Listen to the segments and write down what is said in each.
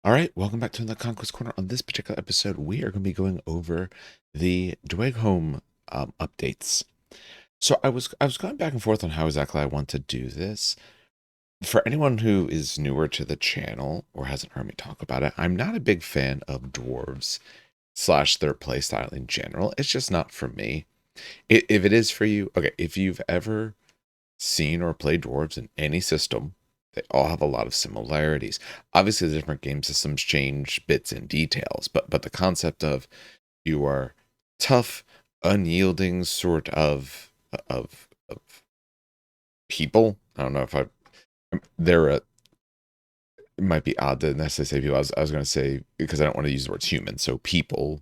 All right, welcome back to the Conquest Corner. On this particular episode, we are going to be going over the Dweghom updates. So I was going back and forth on how exactly I want to do this. For anyone who is newer to the channel or hasn't heard me talk about it, I'm not a big fan of dwarves slash their playstyle in general. It's just not for me. If it is for you, okay, if you've ever seen or played dwarves in any system, they all have a lot of similarities. Obviously, the different game systems change bits and details, but the concept of you are tough, unyielding sort of people. I don't know if I they're a it might be odd to necessarily say people. I was going to say because I don't want to use the words human, so people,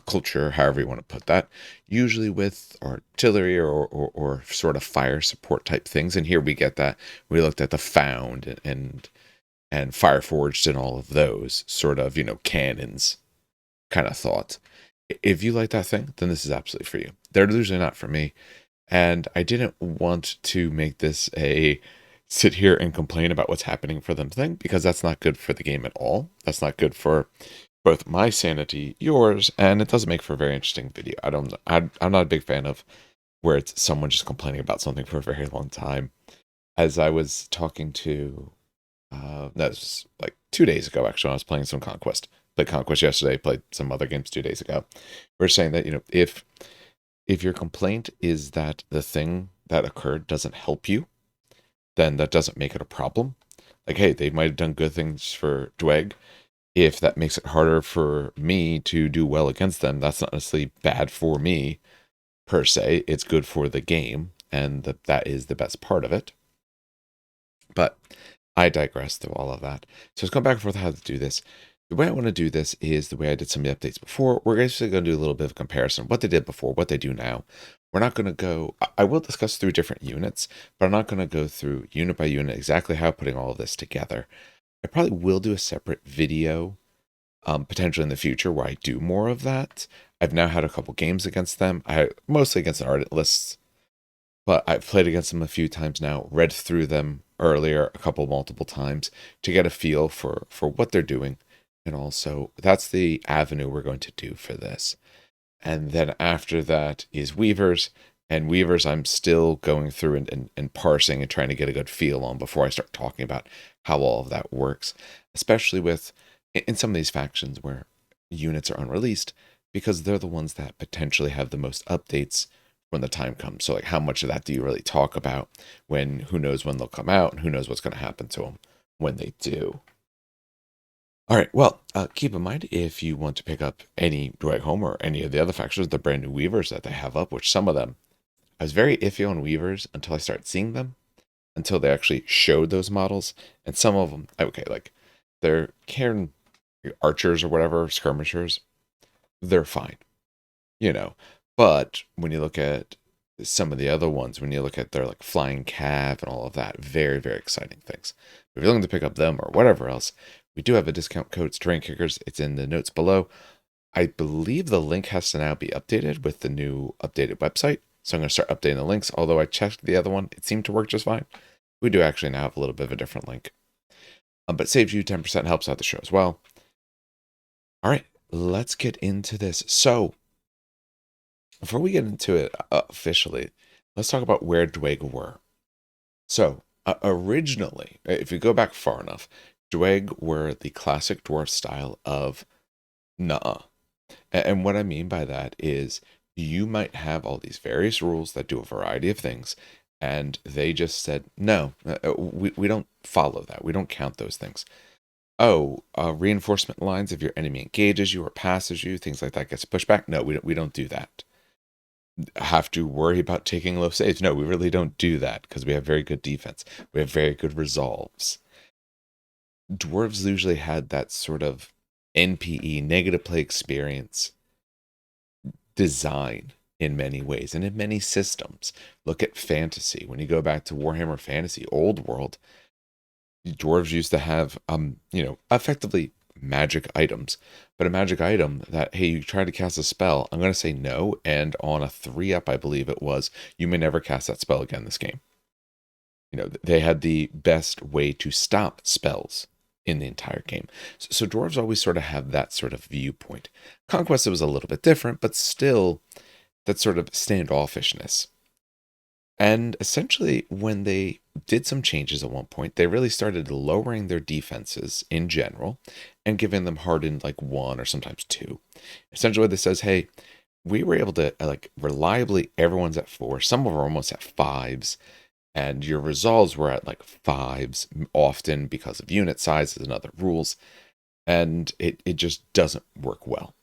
culture, however you want to put that, usually with artillery or sort of fire support type things. And here we get that. We looked at the found and fire forged and all of those sort of, cannons kind of thought. If you like that thing, then this is absolutely for you. They're usually not for me. And I didn't want to make this a sit here and complain about what's happening for them thing, because that's not good for the game at all. That's not good for both my sanity, yours, and it doesn't make for a very interesting video. I'm not a big fan of where it's someone just complaining about something for a very long time. As I was talking to, that was like 2 days ago, actually, I was playing some Conquest. Played Conquest yesterday, played some other games 2 days ago. We're saying that, if your complaint is that the thing that occurred doesn't help you, then that doesn't make it a problem. Like, hey, they might have done good things for Dweg. If that makes it harder for me to do well against them, that's not necessarily bad for me per se. It's good for the game, and that is the best part of it. But I digress through all of that. So let's go back and forth how to do this. The way I want to do this is the way I did some of the updates before. We're actually going to do a little bit of comparison, what they did before, what they do now. We're not going to go, I will discuss through different units, but I'm not going to go through unit by unit exactly how I'm putting all of this together. I probably will do a separate video, potentially in the future, where I do more of that. I've now had a couple games against them. Mostly against an ardent lists, but I've played against them a few times now, read through them earlier multiple times to get a feel for what they're doing. And also, that's the avenue we're going to do for this. And then after that is Weavers. And Weavers, I'm still going through and parsing and trying to get a good feel on before I start talking about how all of that works, especially with in some of these factions where units are unreleased, because they're the ones that potentially have the most updates when the time comes. So, like, how much of that do you really talk about when who knows when they'll come out and who knows what's going to happen to them when they do? All right, well, keep in mind if you want to pick up any Dweghom or any of the other factions, the brand new Weavers that they have up, which some of them, I was very iffy on Weavers until I started seeing them, until they actually showed those models. And some of them, okay, like they're Cairn archers or whatever, skirmishers, they're fine, you know. But when you look at some of the other ones, when you look at their like flying cav and all of that, very, very exciting things. If you're looking to pick up them or whatever else, we do have a discount code, it's Terrain Kickers. It's in the notes below. I believe the link has to now be updated with the new updated website. So I'm going to start updating the links. Although I checked the other one, it seemed to work just fine. We do actually now have a little bit of a different link. But saves you 10%, helps out the show as well. All right, let's get into this. So before we get into it officially, let's talk about where Dweg were. So originally, if you go back far enough, Dweg were the classic dwarf style of Nuh-uh. And what I mean by that is you might have all these various rules that do a variety of things, and they just said, no, we don't follow that. We don't count those things. Oh, reinforcement lines, if your enemy engages you or passes you, things like that gets pushed back. No, we don't do that. Have to worry about taking low saves. No, we really don't do that because we have very good defense. We have very good resolves. Dwarves usually had that sort of NPE, negative play experience design in many ways and in many systems. Look at fantasy. When you go back to Warhammer Fantasy, Old World, dwarves used to have, effectively magic items, but a magic item that, hey, you try to cast a spell, I'm going to say no, and on a 3-up, I believe it was, you may never cast that spell again this game. They had the best way to stop spells in the entire game. So dwarves always sort of have that sort of viewpoint. Conquest, it was a little bit different, but still that sort of standoffishness. And essentially, when they did some changes at one point, they really started lowering their defenses in general and giving them hardened like 1 or sometimes 2. Essentially, what this says, hey, we were able to like reliably, everyone's at 4, some of them are almost at 5s, and your resolves were at like 5s often because of unit sizes and other rules, and it just doesn't work well.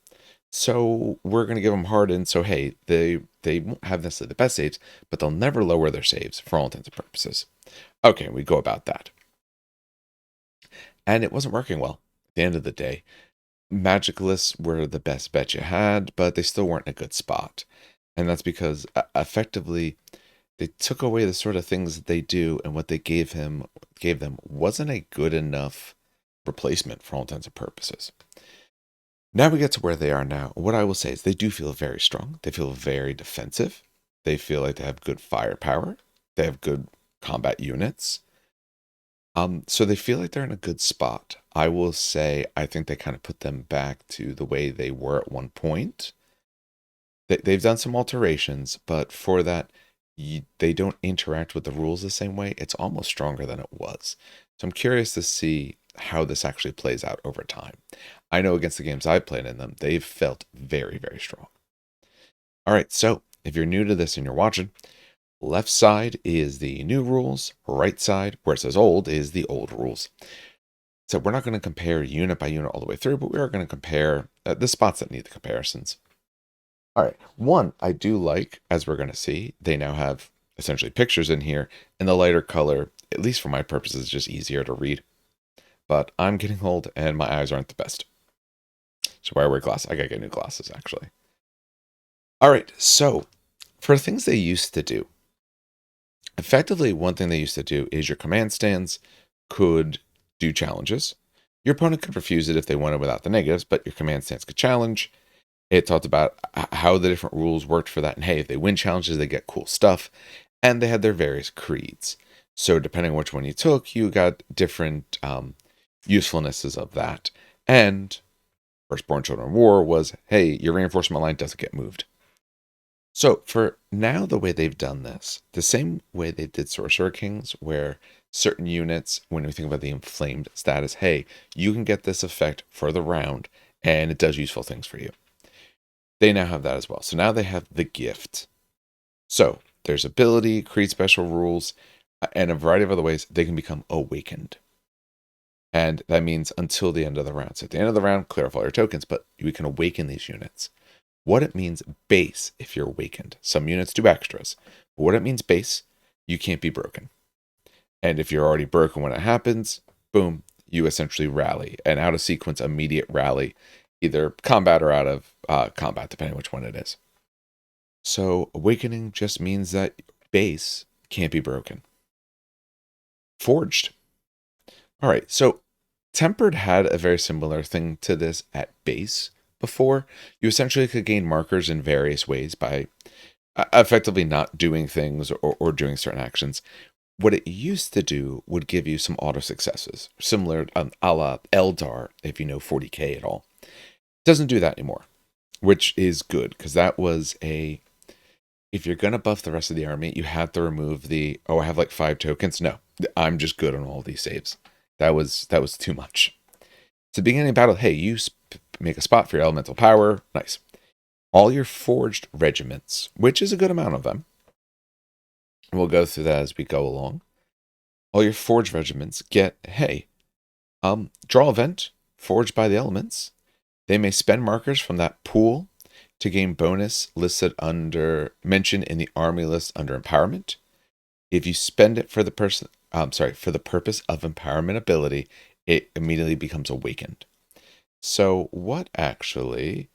So we're going to give them hardened. So hey, they won't have necessarily the best saves, but they'll never lower their saves for all intents and purposes. Okay, we go about that, and it wasn't working well. At the end of the day, Magicalists were the best bet you had, but they still weren't in a good spot, and that's because effectively they took away the sort of things that they do, and what they gave them wasn't a good enough replacement for all intents and purposes. Now we get to where they are now. What I will say is they do feel very strong. They feel very defensive. They feel like they have good firepower. They have good combat units. So they feel like they're in a good spot. I will say I think they kind of put them back to the way they were at one point. They've done some alterations, but for that, they don't interact with the rules the same way. It's almost stronger than it was. So I'm curious to see how this actually plays out over time. I know against the games I've played in them, they've felt very, very strong. All right, so if you're new to this and you're watching, left side is the new rules, right side, where it says old, is the old rules. So we're not going to compare unit by unit all the way through, but we are going to compare the spots that need the comparisons. All right, one I do like, as we're going to see, they now have essentially pictures in here, and the lighter color, at least for my purposes, is just easier to read. But I'm getting old, and my eyes aren't the best. So why I wear glasses? I gotta get new glasses, actually. All right, so for things they used to do, effectively, one thing they used to do is your command stands could do challenges. Your opponent could refuse it if they wanted without the negatives, but your command stance could challenge. It talked about how the different rules worked for that. And hey, if they win challenges, they get cool stuff. And they had their various creeds. So depending on which one you took, you got different usefulnesses of that. And Firstborn Children of War was, hey, your reinforcement line doesn't get moved. So for now, the way they've done this, the same way they did Sorcerer Kings, where certain units, when we think about the inflamed status, hey, you can get this effect for the round, and it does useful things for you. They now have that as well. So now they have the gift. So there's ability, create special rules, and a variety of other ways they can become awakened. And that means until the end of the round. So at the end of the round, clear off all your tokens, but you can awaken these units. What it means base if you're awakened. Some units do extras. But what it means base, you can't be broken. And if you're already broken when it happens, boom, you essentially rally. An out of sequence immediate rally, either combat or out of combat, depending on which one it is. So awakening just means that base can't be broken. Forged. All right, so Tempered had a very similar thing to this at base before. You essentially could gain markers in various ways by effectively not doing things or doing certain actions. What it used to do would give you some auto successes, similar a la Eldar, if you know 40k at all. It doesn't do that anymore, which is good, because that was a... If you're going to buff the rest of the army, you have to remove the, oh, I have like 5 tokens. No, I'm just good on all these saves. That was too much. So beginning of battle, hey, you make a spot for your elemental power. Nice. All your forged regiments, which is a good amount of them. We'll go through that as we go along. All your forged regiments get, hey, draw event, forged by the elements. They may spend markers from that pool to gain bonus listed under, mentioned in the army list under empowerment. If you spend it for the for the purpose of empowerment ability, it immediately becomes awakened. So what actually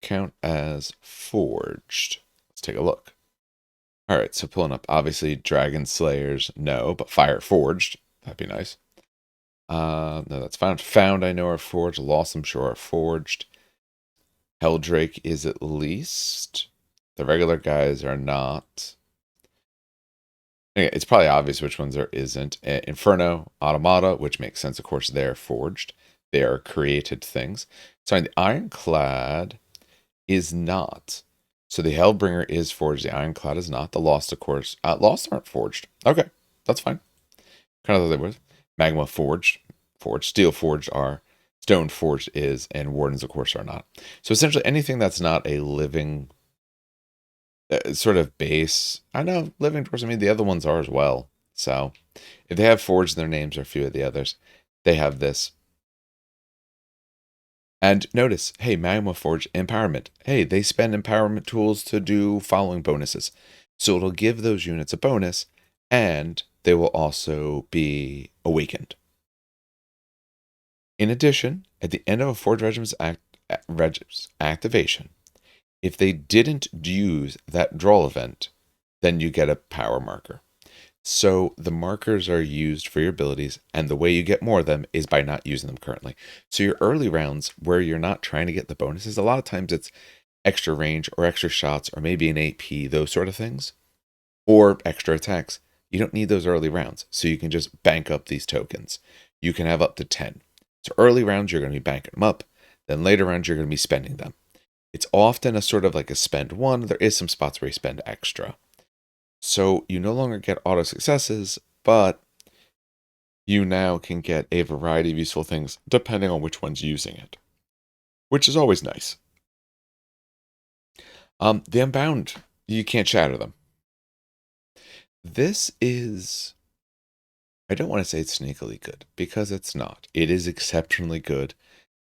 count as forged? Let's take a look. All right, so pulling up, obviously Dragon Slayers, no, but Fire Forged, that'd be nice. No, that's found. Found, I know, are forged. Lost, I'm sure, are forged. Helldrake is at least. The regular guys are not. Okay, it's probably obvious which ones there isn't. Inferno, Automata, which makes sense, of course, they're forged. They are created things. Sorry, the Ironclad is not. So the Hellbringer is forged. The Ironclad is not. The Lost, of course. Lost aren't forged. Okay, that's fine. Kind of thought they were. Magma forged. Forged. Steel forged are. Stone forged is. And Wardens, of course, are not. So essentially anything that's not a living sort of base. I know living dwarves. I mean, the other ones are as well. So if they have forged in their names or a few of the others, they have this. And notice, hey, Magma Forge empowerment. Hey, they spend empowerment tools to do following bonuses. So it'll give those units a bonus, and they will also be awakened. In addition, at the end of a Forge Regiment's activation, if they didn't use that draw event, then you get a power marker. So the markers are used for your abilities, and the way you get more of them is by not using them currently. So your early rounds where you're not trying to get the bonuses, a lot of times it's extra range or extra shots or maybe an AP, those sort of things, or extra attacks. You don't need those early rounds, so you can just bank up these tokens. You can have up to 10. So early rounds, you're going to be banking them up. Then later rounds, you're going to be spending them. It's often a sort of like a spend one. There is some spots where you spend extra. So you no longer get auto successes, but you now can get a variety of useful things depending on which one's using it, which is always nice. The Unbound, you can't shatter them. This is, I don't want to say it's sneakily good because it's not. It is exceptionally good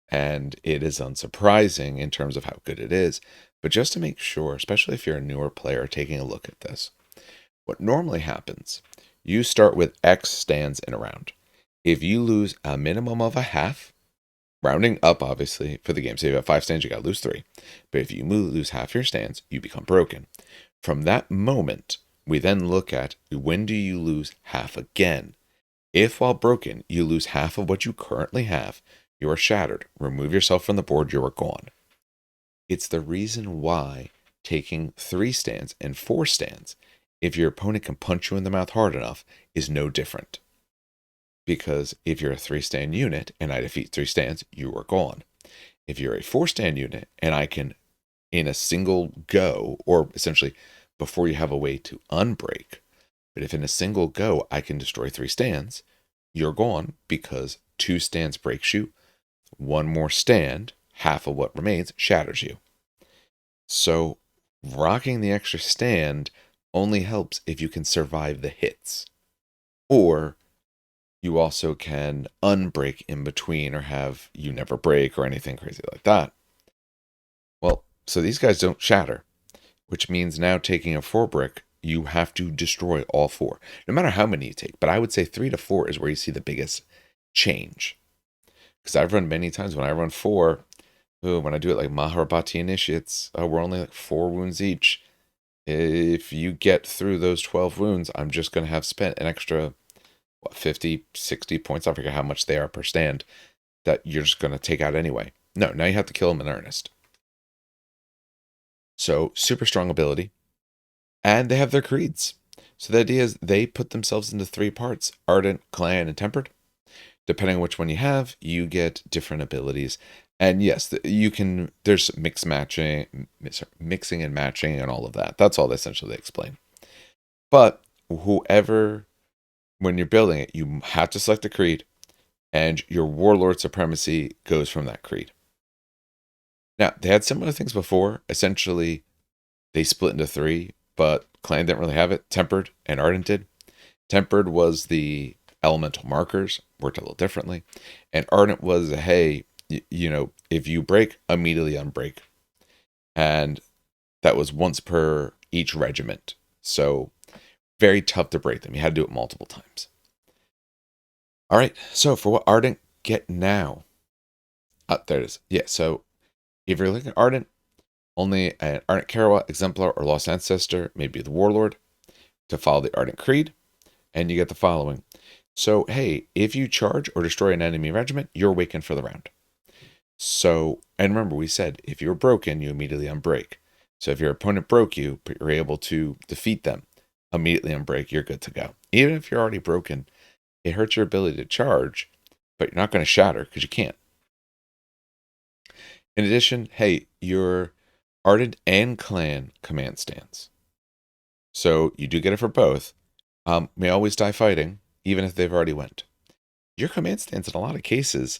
and it is unsurprising in terms of how good it is. But just to make sure, especially if you're a newer player taking a look at this, what normally happens, you start with X stands in a round. If you lose a minimum of a half, rounding up obviously for the game, so you have 5 stands, you got to lose 3. But if you lose half your stands, you become broken. From that moment, we then look at when do you lose half again. If while broken, you lose half of what you currently have, you are shattered. Remove yourself from the board, you are gone. It's the reason why taking 3 stands and 4 stands, if your opponent can punch you in the mouth hard enough, is no different. Because if you're a 3-stand unit and I defeat 3 stands, you are gone. If you're a 4-stand unit and I can, in a single go, or essentially before you have a way to unbreak, but if in a single go I can destroy 3 stands, you're gone because 2 stands breaks you. 1 more stand, half of what remains, shatters you. So rocking the extra stand only helps if you can survive the hits. Or you also can unbreak in between or have you never break or anything crazy like that. Well, so these guys don't shatter, which means now taking a 4 brick, you have to destroy all 4, no matter how many you take. But I would say 3 to 4 is where you see the biggest change. Because I've run many times when I run 4, when I do it like Maharabati Initiates, we're only like 4 wounds each. If you get through those 12 wounds, I'm just going to have spent an extra, 50, 60 points, I forget how much they are per stand, that you're just going to take out anyway. No, now you have to kill them in earnest. So, super strong ability. And they have their creeds. So the idea is they put themselves into 3 parts, Ardent, Clan, and Tempered. Depending on which one you have, you get different abilities. And yes, you can, there's mixing and matching and all of that. That's all essentially they explain. But whoever, when you're building it, you have to select a creed, and your warlord supremacy goes from that creed. Now, they had similar things before. Essentially, they split into 3, but Clan didn't really have it. Tempered and Ardent did. Tempered was the elemental markers, worked a little differently. And Ardent was, hey, if you break, immediately unbreak. And that was once per each regiment. So very tough to break them. You had to do it multiple times. All right, so for what Ardent get now. There it is. Yeah, so if you're looking at Ardent, only an Ardent Karawa, Exemplar, or Lost Ancestor, maybe the Warlord, to follow the Ardent Creed, and you get the following. So, hey, if you charge or destroy an enemy regiment, you're awakened for the round. So, and remember, we said if you're broken, you immediately unbreak. So if your opponent broke you, but you're able to defeat them, immediately unbreak, you're good to go. Even if you're already broken, it hurts your ability to charge, but you're not going to shatter because you can't. In addition, hey, your Ardent and Clan command stands. So you do get it for both. May always die fighting, even if they've already went. Your command stands in a lot of cases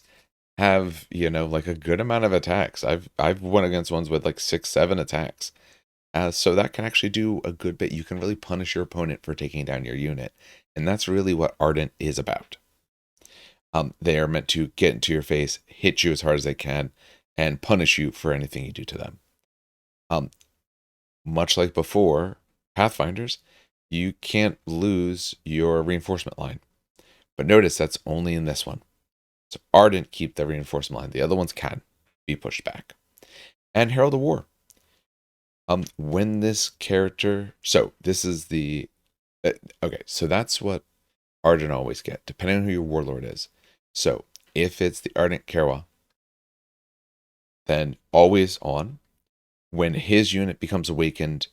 have, like a good amount of attacks. I've won against ones with like 6, 7 attacks. So that can actually do a good bit. You can really punish your opponent for taking down your unit. And that's really what Ardent is about. They are meant to get into your face, hit you as hard as they can, and punish you for anything you do to them. Much like before, Pathfinders, you can't lose your reinforcement line. But notice that's only in this one. So Ardent keep the reinforcement line. The other ones can be pushed back. And Herald of War. When this character, so this is the okay. So that's what Ardent always get, depending on who your warlord is. So if it's the Ardent Kerwa, then always on. When his unit becomes awakened,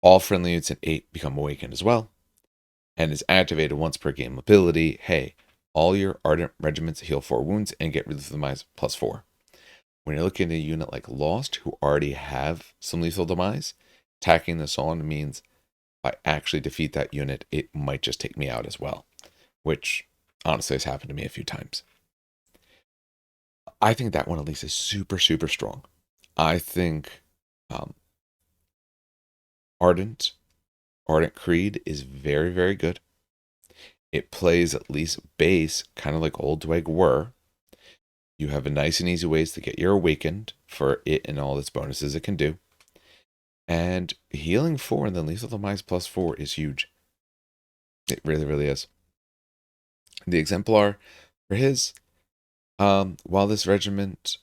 all friendly units at 8 become awakened as well, and is activated once per game ability. Hey, all your Ardent regiments heal 4 wounds and get lethal demise +4. When you're looking at a unit like Lost, who already have some lethal demise, tacking this on means if I actually defeat that unit, it might just take me out as well, which honestly has happened to me a few times. I think that one at least is super, super strong. I think Ardent Creed is very, very good. It plays at least base, kind of like old Dweghom were. You have a nice and easy ways to get your awakened for it and all its bonuses it can do. And healing 4 and then lethal demise +4 is huge. It really, really is. The exemplar for his, while the regiment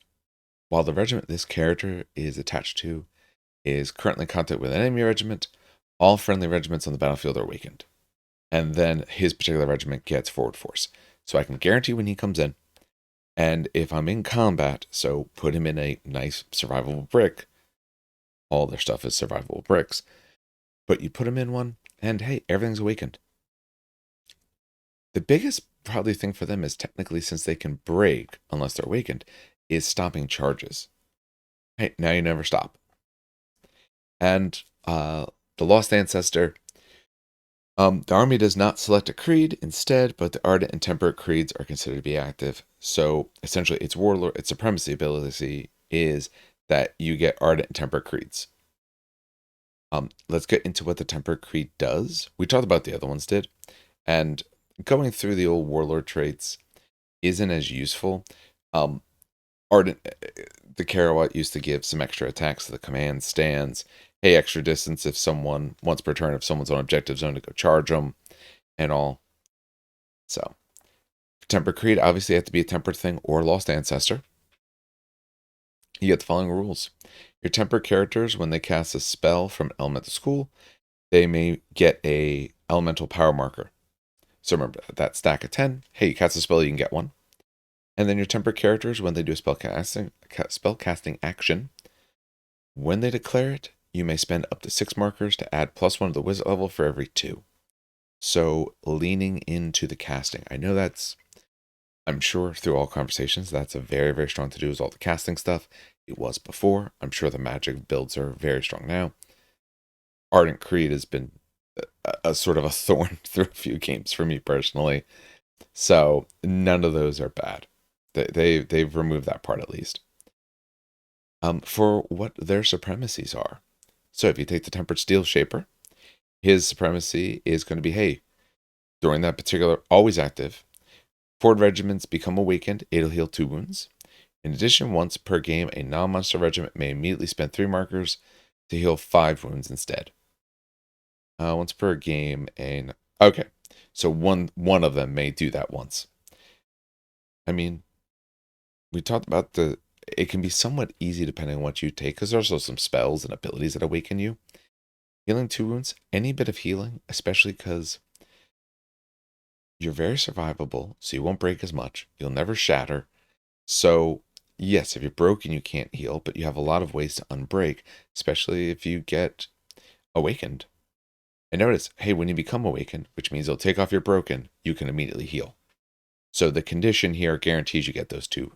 this character is attached to is currently in contact with an enemy regiment, all friendly regiments on the battlefield are awakened. And then his particular regiment gets forward force. So I can guarantee when he comes in, and if I'm in combat, so put him in a nice survivable brick, all their stuff is survivable bricks, but you put him in one, and hey, everything's awakened. The biggest probably thing for them is technically, since they can break unless they're awakened, is stopping charges. Hey, now you never stop. And the Lost Ancestor, the army does not select a creed instead, but the Ardent and Temperate creeds are considered to be active. So essentially, its warlord, its supremacy ability is that you get Ardent and Temperate creeds. Let's get into what the Temperate creed does. We talked about the other ones did, and going through the old warlord traits isn't as useful. Ardent, the Karawat used to give some extra attacks to the command stands. Hey, extra distance if someone, once per turn, if someone's on objective zone to go charge them and all. So, for Tempered Creed, obviously you have to be a Tempered thing or Lost Ancestor. You get the following rules. Your Tempered characters, when they cast a spell from Elemental School, they may get a Elemental Power marker. So remember, that stack of 10, hey, you cast a spell, you can get one. And then your Tempered characters, when they do a spell casting action, when they declare it, you may spend up to 6 markers to add +1 to the wizard level for every 2. So leaning into the casting. I know that's, I'm sure through all conversations, that's a very, very strong to do is all the casting stuff. It was before. I'm sure the magic builds are very strong now. Ardent Creed has been a sort of a thorn through a few games for me personally. So none of those are bad. They've removed that part at least. For what their supremacies are. So if you take the Tempered Steel Shaper, his supremacy is going to be, hey, during that particular, always active, forward regiments become awakened, it'll heal 2 wounds. In addition, once per game, a non-monster regiment may immediately spend 3 markers to heal 5 wounds instead. Once per game, okay, so one of them may do that once. I mean, we talked about it can be somewhat easy depending on what you take, because there's also some spells and abilities that awaken you. Healing 2 wounds, any bit of healing, especially because you're very survivable, so you won't break as much. You'll never shatter. So, yes, if you're broken, you can't heal, but you have a lot of ways to unbreak, especially if you get awakened. And notice, hey, when you become awakened, which means they'll take off your broken, you can immediately heal. So the condition here guarantees you get those 2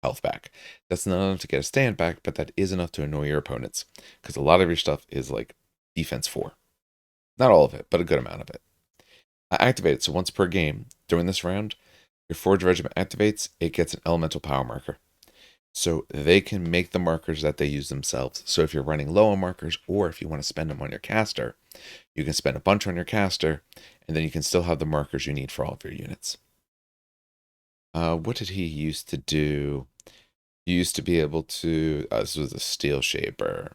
health back. That's not enough to get a stand back, but that is enough to annoy your opponents, because a lot of your stuff is like defense 4. Not all of it, but a good amount of it. I activate it, so once per game during this round, your Forge Regiment activates, it gets an elemental power marker. So they can make the markers that they use themselves. So if you're running low on markers, or if you want to spend them on your caster, you can spend a bunch on your caster, and then you can still have the markers you need for all of your units. What did he used to do? He used to be able to, this was a Steel Shaper.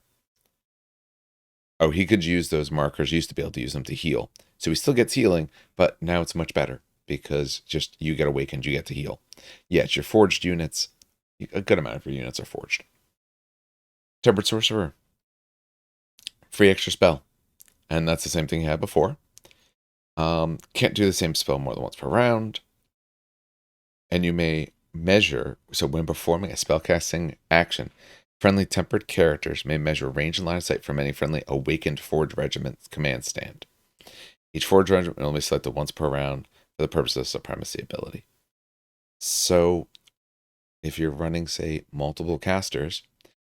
Oh, he could use those markers, he used to be able to use them to heal. So he still gets healing, but now it's much better because just you get awakened, you get to heal. Yeah, it's your forged units. A good amount of your units are forged. Tempered Sorcerer. Free extra spell. And that's the same thing you had before. Can't do the same spell more than once per round. And you may measure, so when performing a spellcasting action, friendly tempered characters may measure range and line of sight from any friendly awakened Forge Regiment's command stand. Each Forge Regiment will only be selected once per round for the purpose of supremacy ability. So if you're running, say, multiple casters,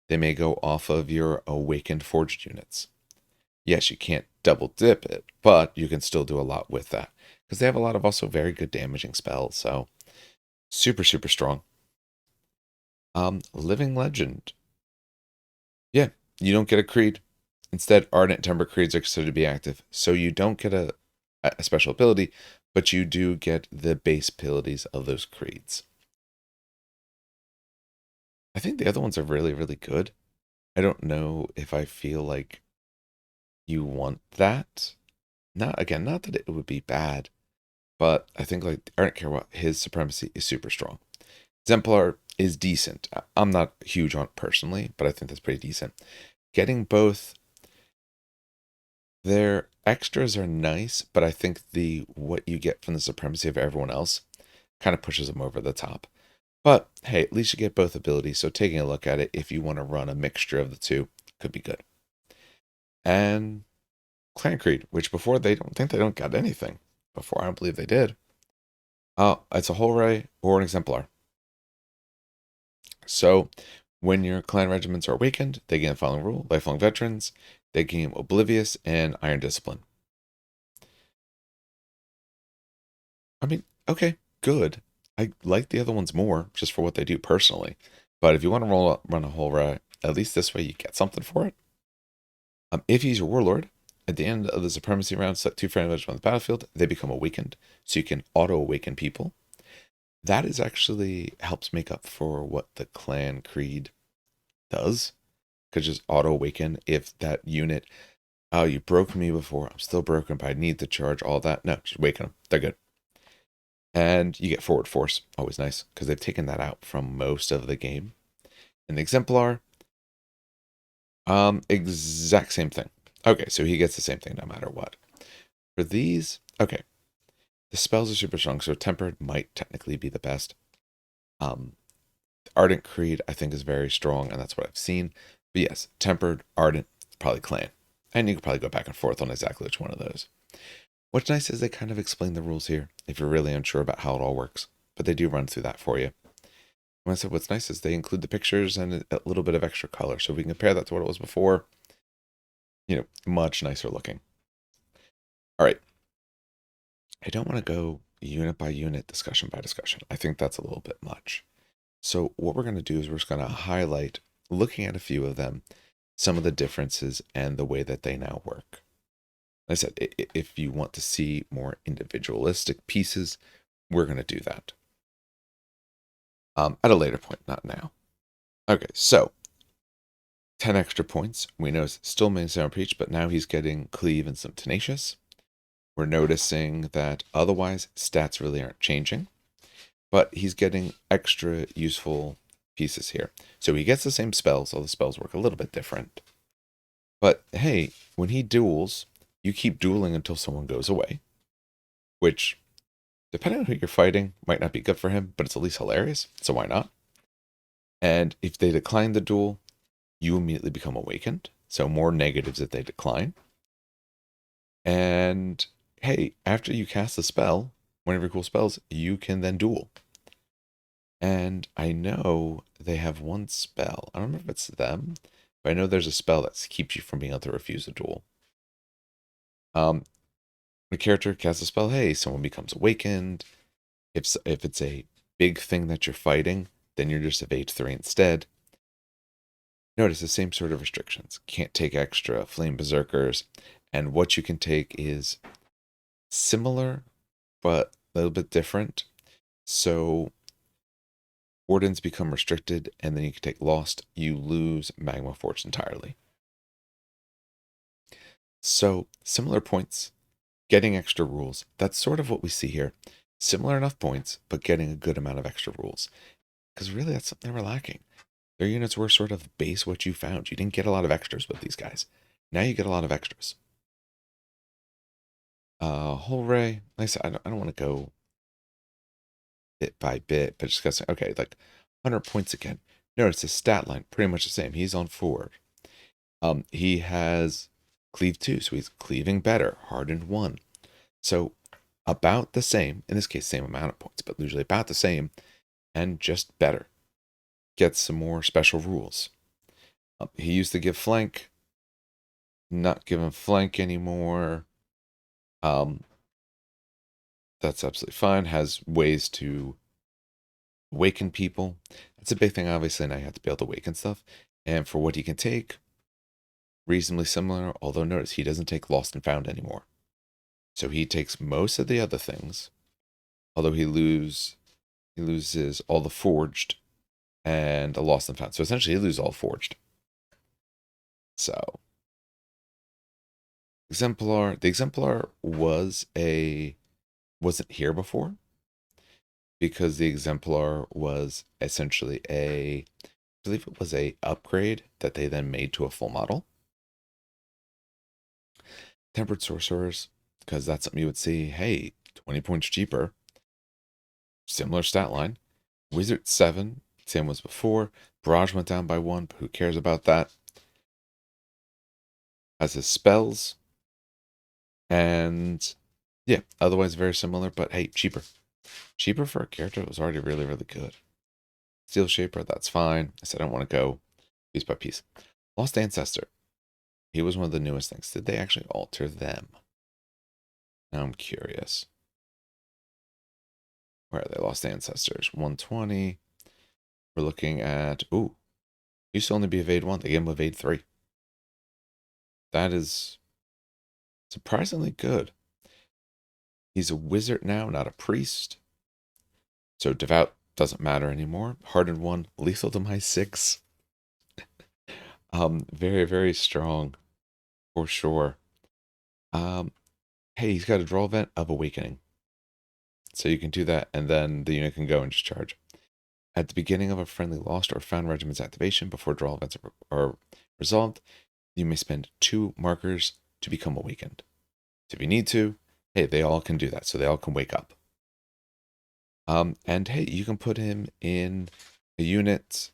they may go off of your awakened forged units. Yes, you can't double dip it, but you can still do a lot with that because they have a lot of also very good damaging spells. So super, super strong. Living Legend. Yeah, you don't get a creed. Instead, Ardent Temper creeds are considered to be active. So you don't get a special ability, but you do get the base abilities of those creeds. I think the other ones are really, really good. I don't know if I feel like you want that. Not again, not that it would be bad, but I think like I don't care what his supremacy is super strong. Exemplar is decent. I'm not huge on it personally, but I think that's pretty decent. Getting both their extras are nice, but I think the what you get from the supremacy of everyone else kind of pushes them over the top. But hey, at least you get both abilities, so taking a look at it, if you want to run a mixture of the two, could be good. And Clan Creed, which before they don't got anything. Before I don't believe they did. Oh, it's a whole ray or an exemplar. So when your clan regiments are awakened, they gain the following rule: lifelong veterans, they gain oblivious and iron discipline. I mean, okay, good. I like the other ones more just for what they do personally. But if you want to run a whole ray, at least this way you get something for it. If he's your warlord, at the end of the supremacy round, select 2 friendly regiments on the battlefield. They become awakened, so you can auto-awaken people. That is actually helps make up for what the clan creed does. Could just auto-awaken if that unit, oh, you broke me before, I'm still broken, but I need to charge, all that. No, just awaken them. They're good. And you get forward force. Always nice, because they've taken that out from most of the game. And the exemplar, exact same thing. Okay, so he gets the same thing no matter what. For these, okay, the spells are super strong, so tempered might technically be the best. Ardent Creed, I think, is very strong, and that's what I've seen. But yes, tempered, ardent, probably clan. And you can probably go back and forth on exactly which one of those. What's nice is they kind of explain the rules here if you're really unsure about how it all works. But they do run through that for you. When I said what's nice is they include the pictures and a little bit of extra color. So we can compare that to what it was before. Much nicer looking. All right. I don't want to go unit by unit, discussion by discussion. I think that's a little bit much. So what we're going to do is we're just going to highlight, looking at a few of them, some of the differences and the way that they now work. Like I said, if you want to see more individualistic pieces, we're going to do that at a later point, not now. Okay, so 10 extra points. We know it's still main sound preach, but now he's getting cleave and some tenacious. We're noticing that otherwise stats really aren't changing, but he's getting extra useful pieces here. So he gets the same spells, all the spells work a little bit different. But hey, when he duels, you keep dueling until someone goes away, which, depending on who you're fighting, might not be good for him, but it's at least hilarious, so why not? And if they decline the duel, you immediately become awakened, so more negatives if they decline. And hey, after you cast a spell, one of your cool spells, you can then duel. And I know they have one spell. I don't remember if it's them, but I know there's a spell that keeps you from being able to refuse a duel. Um, the character casts a spell. Hey, someone becomes awakened. If it's a big thing that you're fighting, then you're just evade 3 instead. Notice the same sort of restrictions. Can't take extra flame berserkers, and what you can take is similar but a little bit different. So wardens become restricted, and then you can take lost. You lose magma force entirely. So similar points, getting extra rules. That's sort of what we see here. Similar enough points, but getting a good amount of extra rules. Because really, that's something they were lacking. Their units were sort of base what you found. You didn't get a lot of extras with these guys. Now you get a lot of extras. Whole ray. Like I said, I don't want to go bit by bit, but just gonna say, okay, like 100 points again. Notice his stat line pretty much the same. He's on 4. He has cleave 2, so he's cleaving better. Hardened 1. So about the same. In this case, same amount of points, but usually about the same, and just better. Gets some more special rules. He used to give flank. Not giving flank anymore. That's absolutely fine. Has ways to awaken people. That's a big thing, obviously. Now you have to be able to awaken stuff. And for what he can take, reasonably similar. Although notice he doesn't take lost and found anymore. So he takes most of the other things. Although he loses all the forged and a lost and found. So essentially he loses all forged. So Exemplar. The Exemplar wasn't here before, because the Exemplar was essentially I believe it was a upgrade that they then made to a full model. Tempered Sorcerers, because that's something you would see, hey, 20 points cheaper, similar stat line. Wizard 7, same as before. Barrage went down by 1, but who cares about that? Has his spells, and yeah, otherwise very similar, but hey, cheaper. Cheaper for a character that was already really, really good. Steel Shaper, that's fine. I said I don't want to go piece by piece. Lost Ancestor. He was one of the newest things. Did they actually alter them? Now I'm curious. Where are they? Lost Ancestors. 120. We're looking at... Ooh. Used to only be evade 1. They gave him evade 3. That is surprisingly good. He's a wizard now, not a priest. So devout doesn't matter anymore. Hardened 1. Lethal demise 6. Very, very strong. For sure. Hey, he's got a draw event of Awakening. So you can do that, and then the unit can go and just charge. At the beginning of a friendly lost or found regiment's activation, before draw events are resolved, you may spend 2 markers to become awakened. So if you need to, hey, they all can do that, so they all can wake up. And hey, you can put him in a unit,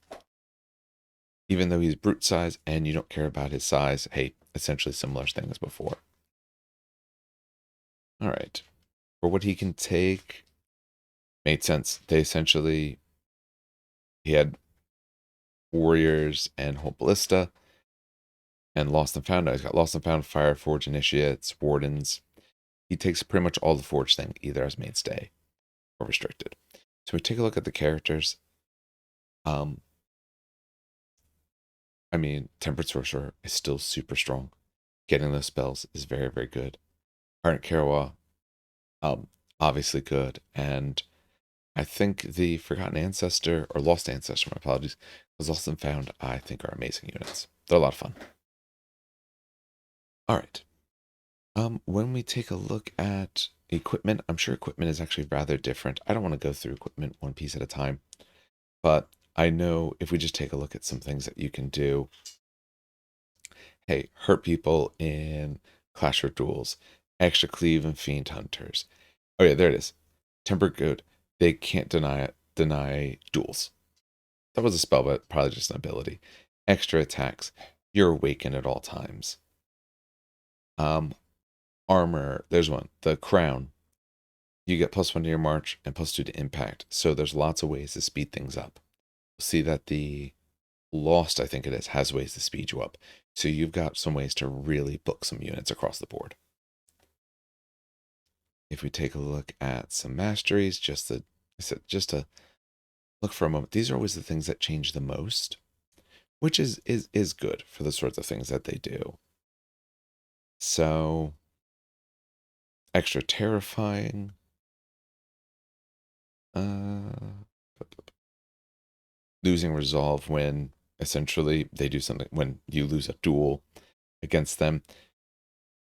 even though he's brute size and you don't care about his size. Hey, essentially similar thing as before. All right. For what he can take, made sense. He had warriors and whole ballista, and lost and found. Now he's got lost and found, fire, forge, initiates, wardens. He takes pretty much all the forge thing, either as mainstay or restricted. So we take a look at the characters. I mean, Tempered Sorcerer is still super strong. Getting those spells is very, very good. Ardent Karawa, obviously good. And I think the Forgotten Ancestor, or Lost Ancestor, my apologies, was Lost and Found, I think are amazing units. They're a lot of fun. All right. When we take a look at equipment, I'm sure equipment is actually rather different. I don't want to go through equipment one piece at a time, but I know if we just take a look at some things that you can do, hey, hurt people in Clash or Duels, extra cleave and fiend hunters. Oh yeah, there it is. Tempered good. They can't deny duels. That was a spell, but probably just an ability. Extra attacks. You're awakened at all times. Armor, there's one. The crown. You get +1 to your march and +2 to impact. So there's lots of ways to speed things up. See that the Lost, I think it is, has ways to speed you up. So you've got some ways to really book some units across the board. If we take a look at some masteries, just to look for a moment, these are always the things that change the most, which is good for the sorts of things that they do. So extra terrifying. Losing resolve when essentially they do something when you lose a duel against them.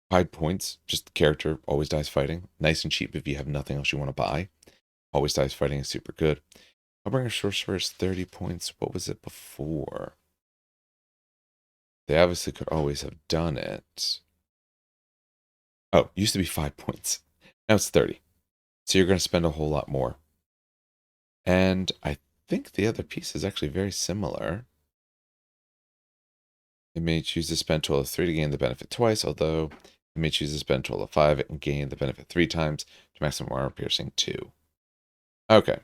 5 points, just character always dies fighting. Nice and cheap if you have nothing else you want to buy. Always dies fighting is super good. Hellbringer Sorcerer is 30 points. What was it before? They obviously could always have done it. Oh, used to be 5 points. Now it's 30. So you're going to spend a whole lot more. And I think the other piece is actually very similar. It may choose to spend a total of 3 to gain the benefit twice, although it may choose to spend a total of 5 and gain the benefit 3 times to maximum armor piercing 2. Okay.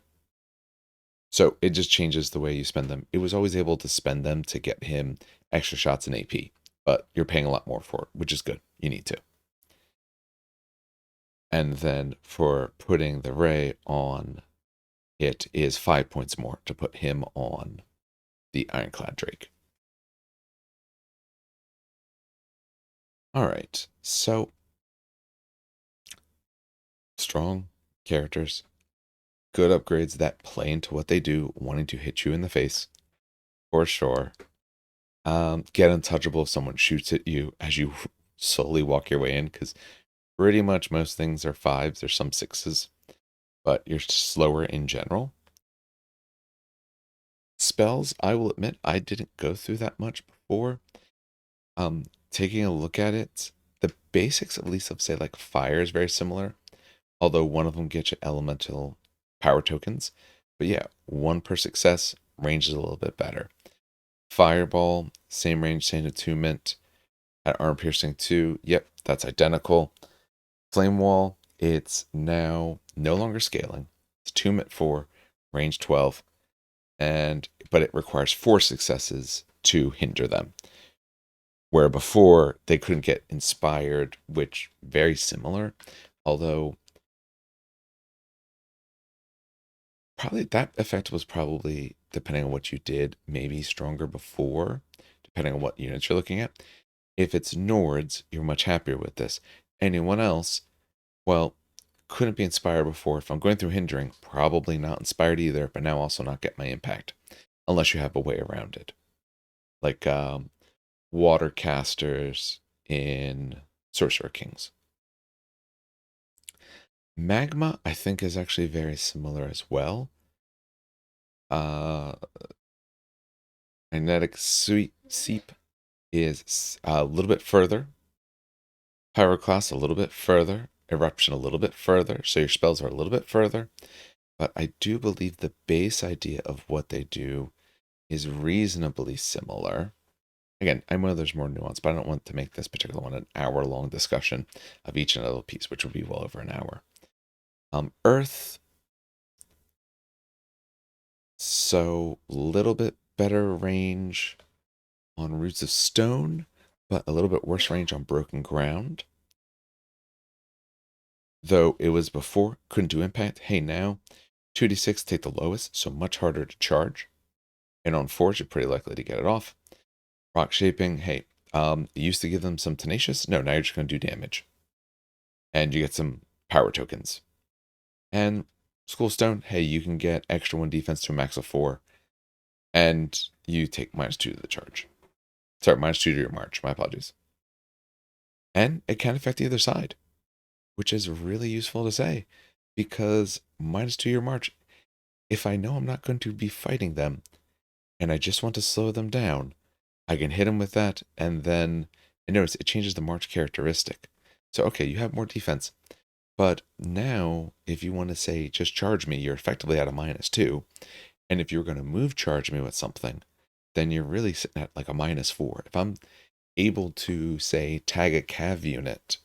So it just changes the way you spend them. It was always able to spend them to get him extra shots in AP, but you're paying a lot more for it, which is good. You need to. And then for putting the ray on, it is 5 points more to put him on the Ironclad Drake. All right, so strong characters, good upgrades that play into what they do, wanting to hit you in the face, for sure. Get untouchable if someone shoots at you as you slowly walk your way in, because pretty much most things are 5s, there's some 6s, but you're slower in general. Spells, I will admit, I didn't go through that much before. Taking a look at it, the basics, at least of say like fire, is very similar, although one of them gets you elemental power tokens. But yeah, 1 per success, range is a little bit better. Fireball, same range, same attunement. At armor piercing 2, yep, that's identical. Flame wall, it's now no longer scaling. It's attunement 4, range 12, but it requires 4 successes to hinder them. Where before they couldn't get inspired, which very similar, although probably that effect was probably, depending on what you did, maybe stronger before, depending on what units you're looking at. If it's Nords, you're much happier with this. Anyone else, well, couldn't be inspired before. If I'm going through hindering, probably not inspired either, but now also not get my impact, unless you have a way around it. Like water casters in Sorcerer Kings. Magma, I think, is actually very similar as well. Magnetic Seep is a little bit further. Pyroclast a little bit further. Eruption a little bit further. So your spells are a little bit further. But I do believe the base idea of what they do is reasonably similar. Again, I know there's more nuance, but I don't want to make this particular one an hour-long discussion of each and every piece, which would be well over an hour. Earth, so a little bit better range on Roots of Stone, but a little bit worse range on Broken Ground. Though it was before, couldn't do impact. Hey, now, 2d6, take the lowest, so much harder to charge. And on Forge, you're pretty likely to get it off. Rock Shaping, hey, it used to give them some Tenacious. No, now you're just going to do damage. And you get some power tokens. And School Stone, hey, you can get extra 1 defense to a max of 4. And you take -2 to the charge. Sorry, -2 to your march. My apologies. And it can affect the other side, which is really useful to say, because -2 your march, if I know I'm not going to be fighting them and I just want to slow them down, I can hit them with that, and then, and notice it changes the march characteristic. So, okay, you have more defense, but now if you want to say, just charge me, you're effectively at a -2. And if you're going to move charge me with something, then you're really sitting at like a -4. If I'm able to, say, tag a cav unit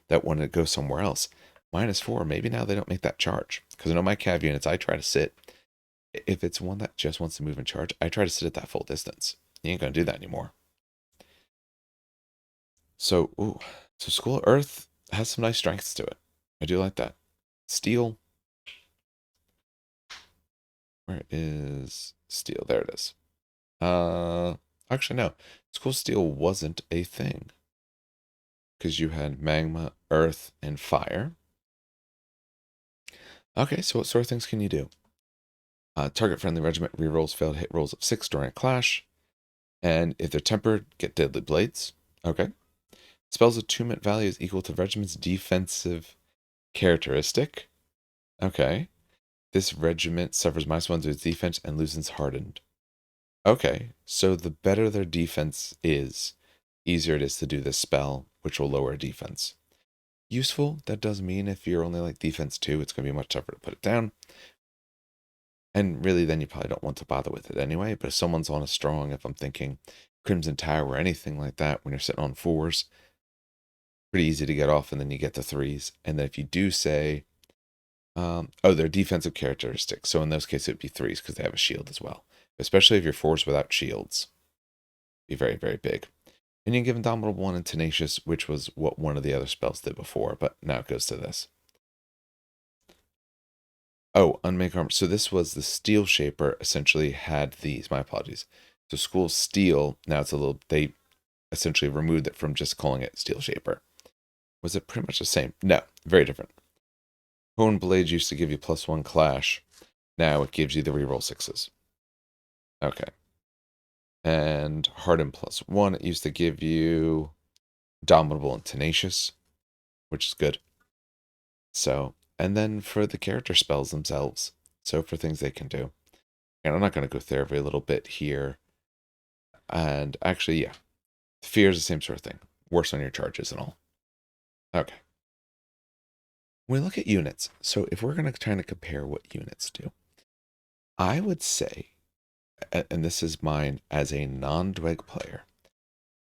that want to go somewhere else. -4, maybe now they don't make that charge. Because I know my cav units, I try to sit. If it's one that just wants to move and charge, I try to sit at that full distance. You ain't going to do that anymore. So, so School of Earth has some nice strengths to it. I do like that. Steel. Where is steel? There it is. Actually, no. School Steel wasn't a thing. Because you had magma, earth, and fire. Okay, so what sort of things can you do? Target-friendly regiment rerolls failed hit rolls of 6 during a clash. And if they're tempered, get deadly blades. Okay. Spells attunement value is equal to regiment's defensive characteristic. Okay. This regiment suffers -1 to its defense and loses hardened. Okay, so the better their defense is, easier it is to do this spell, which will lower defense. Useful, that does mean if you're only like defense 2, it's going to be much tougher to put it down. And really, then you probably don't want to bother with it anyway. But if someone's on a strong, if I'm thinking Crimson Tower or anything like that, when you're sitting on 4s, pretty easy to get off, and then you get the 3s. And then if you do say, they're defensive characteristics. So in those cases, it would be 3s because they have a shield as well. Especially if you're 4s without shields. Be very, very big. And you can give Indomitable 1 and Tenacious, which was what one of the other spells did before, but now it goes to this. Oh, Unmake Armor. So this was the Steel Shaper essentially had these. My apologies. So School Steel, now it's a little, they essentially removed it from just calling it Steel Shaper. Was it pretty much the same? No, very different. Hone Blades used to give you +1 clash. Now it gives you the reroll 6s. Okay. And Harden +1, it used to give you Dominable and Tenacious, which is good. So, and then for the character spells themselves, so for things they can do. And I'm not going to go through every little bit here. And actually, yeah, Fear is the same sort of thing. Worse on your charges and all. Okay. When we look at units, so if we're going to try to compare what units do, I would say, and this is mine as a non-Dweg player,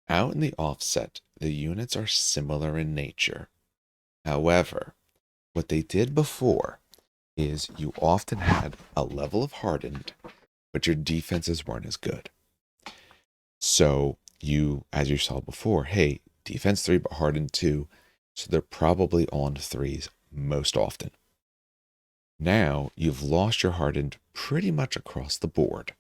out in the offset, the units are similar in nature. However, what they did before is you often had a level of hardened, but your defenses weren't as good. So you, as you saw before, hey, defense 3 but hardened 2, so they're probably on 3s most often. Now you've lost your hardened pretty much across the board,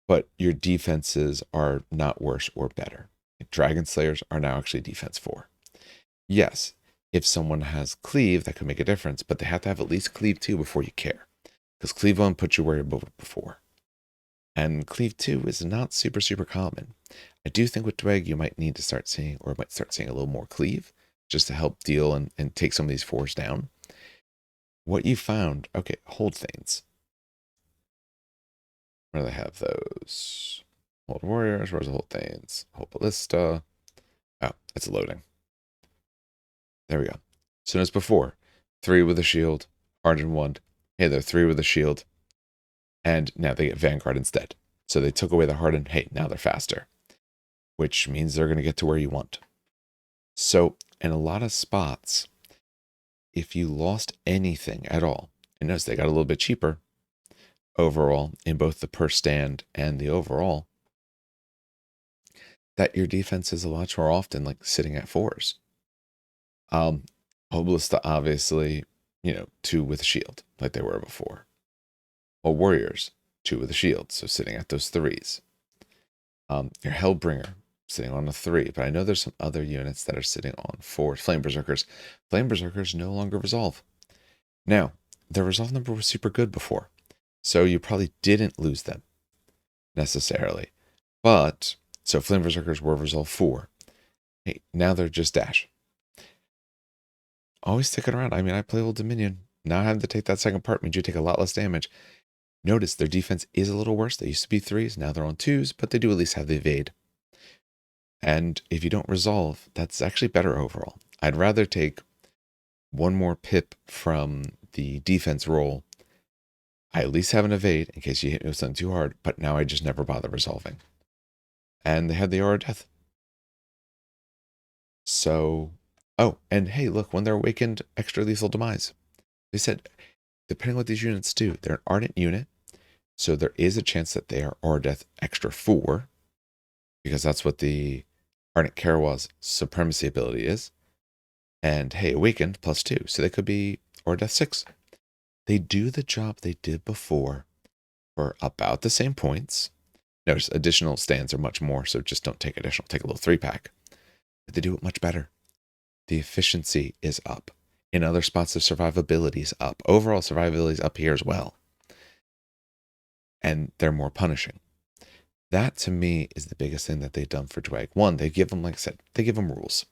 but your defenses are not worse or better. Dragon Slayers are now actually defense 4. Yes, if someone has Cleave, that could make a difference, but they have to have at least Cleave 2 before you care. Because Cleave 1 puts you where you're before. And Cleave 2 is not super, super common. I do think with Dweg, you might need to start seeing, or might start seeing a little more Cleave, just to help deal and take some of these 4s down. What you found, okay, Hold Thanes. Where do they have those? Hold Warriors, where's the Hold Thanes? Hold Ballista. Oh, it's loading. There we go. So as before, 3 with a shield, hardened 1. Hey, they're 3 with a shield. And now they get Vanguard instead. So they took away the hardened. Hey, now they're faster. Which means they're going to get to where you want. So in a lot of spots, if you lost anything at all, and notice they got a little bit cheaper overall in both the per stand and the overall, that your defense is a lot more often like sitting at 4s. Oblista, obviously, 2 with a shield, like they were before. Well, Warriors, 2 with a shield, so sitting at those 3s. Your Hellbringer, sitting on a 3, but I know there's some other units that are sitting on 4. Flame Berserkers. Flame Berserkers no longer resolve. Now, their resolve number was super good before, so you probably didn't lose them necessarily. But, so Flame Berserkers were resolve 4. Hey, now they're just dash. Always sticking around. I mean, I play Old Dominion. Now having to take that second part means you take a lot less damage. Notice their defense is a little worse. They used to be 3s. Now they're on 2s, but they do at least have the evade. And if you don't resolve, that's actually better overall. I'd rather take 1 more pip from the defense roll. I at least have an evade in case you hit me with something too hard, but now I just never bother resolving. And they had the Aura of Death. So Oh, and hey, look, when they're awakened, extra lethal demise. They said, depending on what these units do, they're an ardent unit, so there is a chance that they are Aura Death extra 4, because that's what the Ardent Karawa's supremacy ability is. And hey, awakened +2, so they could be Aura Death 6. They do the job they did before for about the same points. Notice additional stands are much more, so just don't take additional. Take a little 3-pack. But they do it much better. The efficiency is up. In other spots, the survivability is up. Overall survivability is up here as well. And they're more punishing. That, to me, is the biggest thing that they've done for Dweg. One, they give them, like I said, they give them rules.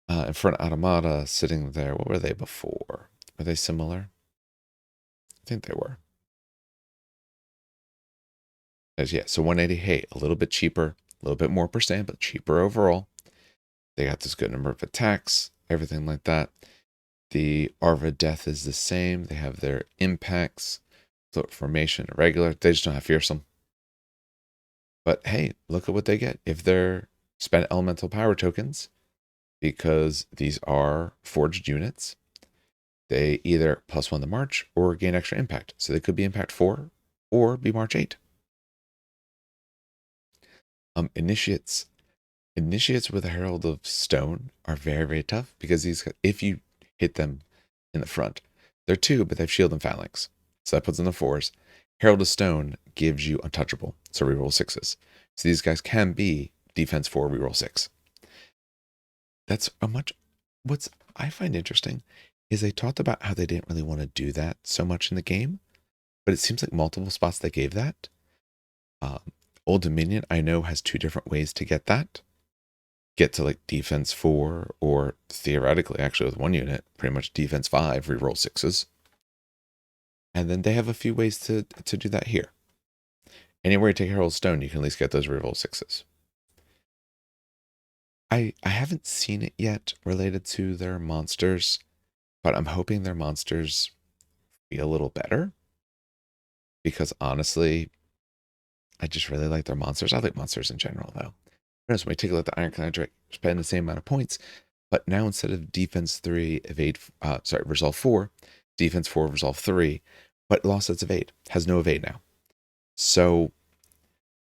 In front of Automata, sitting there, what were they before? Were they similar? I think they were. Yeah, so 180, hey, a little bit cheaper, a little bit more %, but cheaper overall. They got this good number of attacks, everything like that. The Arva Death is the same. They have their impacts, float formation, irregular. They just don't have fearsome. But hey, look at what they get. If they're spent elemental power tokens, because these are forged units, they either +1 to March or gain extra impact. So they could be impact 4 or be March 8. Initiates. Initiates with a Herald of Stone are very, very tough because these, if you hit them in the front, they're 2, but they have shield and phalanx. So that puts them in the 4s. Herald of Stone gives you untouchable, so reroll 6s. So these guys can be defense 4, reroll 6. That's a much, what's I find interesting is they talked about how they didn't really want to do that so much in the game, but it seems like multiple spots they gave that. Old Dominion, I know, has 2 different ways to get that. Get to like defense 4, or theoretically, actually, with 1 unit, pretty much defense 5, reroll 6s. And then they have a few ways to do that here. Anywhere you take Herald Stone, you can at least get those reroll 6s. I haven't seen it yet related to their monsters, but I'm hoping their monsters be a little better. Because honestly, I just really like their monsters. I like monsters in general, though. When we take a look at the Ironclad Drake, spend the same amount of points, but now instead of defense 3, evade, resolve 4, defense 4, resolve 3, but lost its evade, has no evade now. So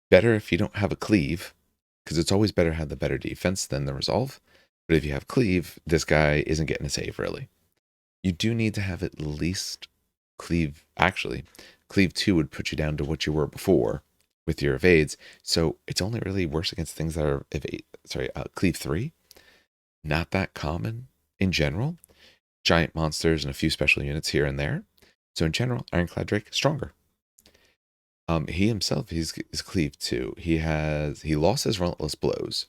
better if you don't have a cleave, because it's always better to have the better defense than the resolve. But if you have cleave, this guy isn't getting a save, really. You do need to have at least cleave. Actually, cleave 2 would put you down to what you were before with your evades. So it's only really worse against things that are cleave 3. Not that common in general. Giant monsters and a few special units here and there. So in general, Ironclad Drake stronger. He himself, he's cleave 2. He lost his relentless blows.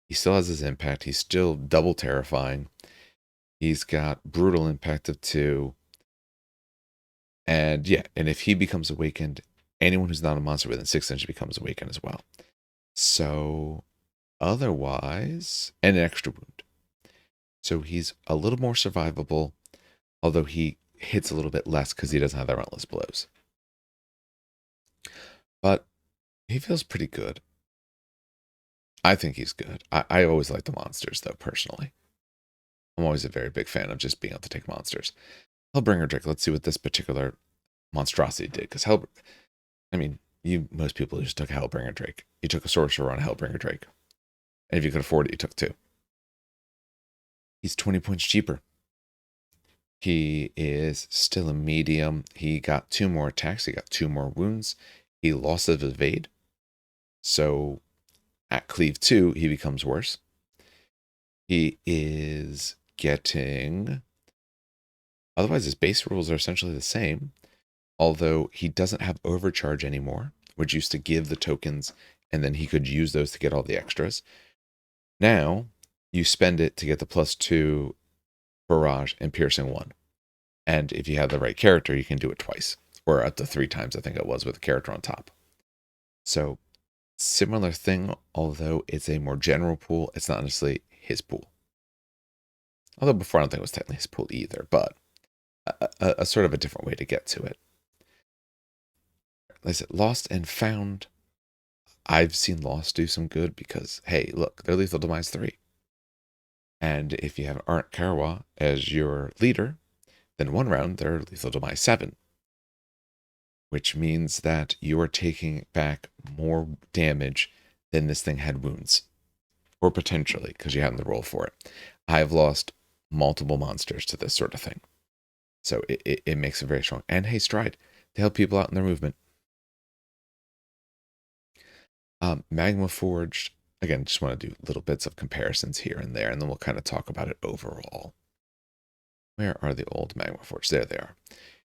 He still has his impact. He's still double terrifying. He's got brutal impact of 2. And yeah, and if he becomes awakened, anyone who's not a monster within 6 inches becomes awakened as well. So otherwise, and an extra wound. So he's a little more survivable, although he hits a little bit less because he doesn't have the relentless blows. But he feels pretty good. I think he's good. I always like the monsters, though, personally. I'm always a very big fan of just being able to take monsters. Hellbringer Drake, let's see what this particular monstrosity did. Because most people just took a Hellbringer Drake. You took a sorcerer on a Hellbringer Drake. And if you could afford it, you took 2. He's 20 points cheaper. He is still a medium. He got 2 more attacks. He got 2 more wounds. He lost his evade. So at cleave 2, he becomes worse. He is getting... Otherwise, his base rules are essentially the same. Although he doesn't have overcharge anymore, which used to give the tokens, and then he could use those to get all the extras. Now, you spend it to get the +2 barrage and piercing 1. And if you have the right character, you can do it twice. Or up to 3 times, I think it was, with a character on top. So, similar thing, although it's a more general pool. It's not necessarily his pool. Although before, I don't think it was technically his pool either, but a sort of a different way to get to it. Like I said, Lost and Found. I've seen Lost do some good because, hey, look, they're lethal demise 3. And if you have Arnt Karawa as your leader, then 1 round they're lethal to -7, which means that you are taking back more damage than this thing had wounds, or potentially, because you have the roll for it. I've lost multiple monsters to this sort of thing. So it makes it very strong. And hey, Stride, to help people out in their movement. Magma Forged, again, just want to do little bits of comparisons here and there, and then we'll kind of talk about it overall. Where are the old Magma Forged? There they are.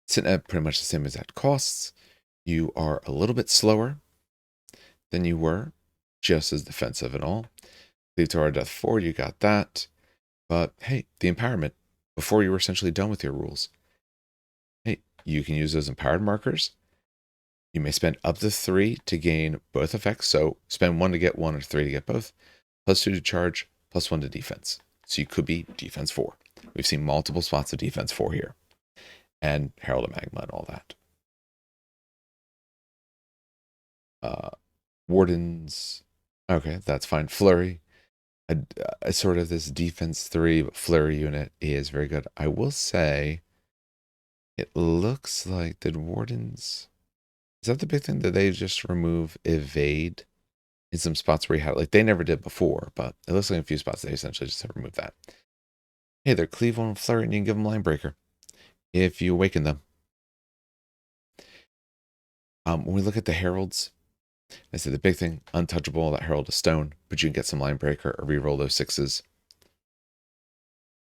Sitting at pretty much the same exact costs. You are a little bit slower than you were, just as defensive and all. Leave to our Death 4, you got that. But hey, the empowerment, before you were essentially done with your rules. Hey, you can use those empowered markers. You may spend up to 3 to gain both effects. So spend 1 to get 1 or 3 to get both. +2 to charge, +1 to defense. So you could be defense 4. We've seen multiple spots of defense 4 here. And Herald of Magma and all that. Wardens. Okay, that's fine. Flurry. A sort of this defense 3 flurry unit is very good. I will say it looks like, did Wardens, is that the big thing? Did they just remove evade in some spots where you had, like, they never did before, but it looks like in a few spots they essentially just have removed that. Hey, they're cleave on flurry and you can give them line breaker if you awaken them. When we look at the heralds, I said the big thing, untouchable, that herald of stone, but you can get some line breaker or reroll those 6s.